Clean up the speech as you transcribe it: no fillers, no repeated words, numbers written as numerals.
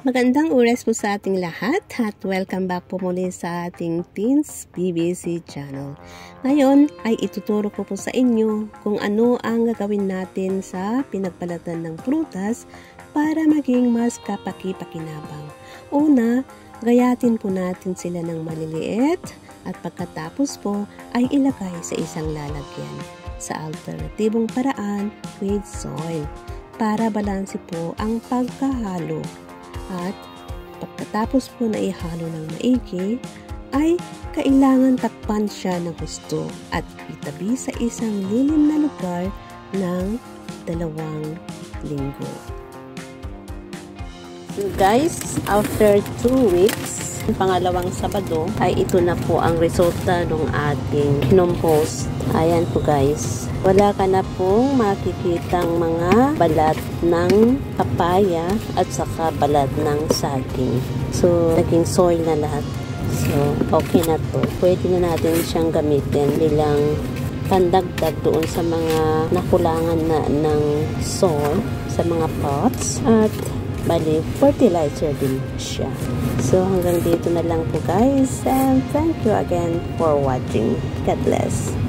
Magandang oras po sa ating lahat at welcome back po muli sa ating Teens BBC channel. Ngayon ay ituturo ko po sa inyo kung ano ang gagawin natin sa pinagbalatan ng prutas para maging mas kapaki-pakinabang. Una, gayatin po natin sila ng maliliit at pagkatapos po ay ilagay sa isang lalagyan sa alternatibong paraan with soil para balanse po ang pagkahalo. At pagkatapos po na ihalo ng maigi, ay kailangan takpan siya ng husto at itabi sa isang lilim na lugar ng 2 linggo. So guys, after 2 weeks, pangalawang Sabado, ay ito na po ang resulta ng ating compost. Ayan po guys. Wala ka na pong makikitang mga balat ng papaya at saka balat ng saging. So, naging soil na lahat. So, okay na to. Pwede na natin siyang gamitin bilang pandagdag doon sa mga nakulangan na ng soil sa mga pots. At bali, fertilizer din siya. So, hanggang dito na lang po guys. And thank you again for watching. God bless.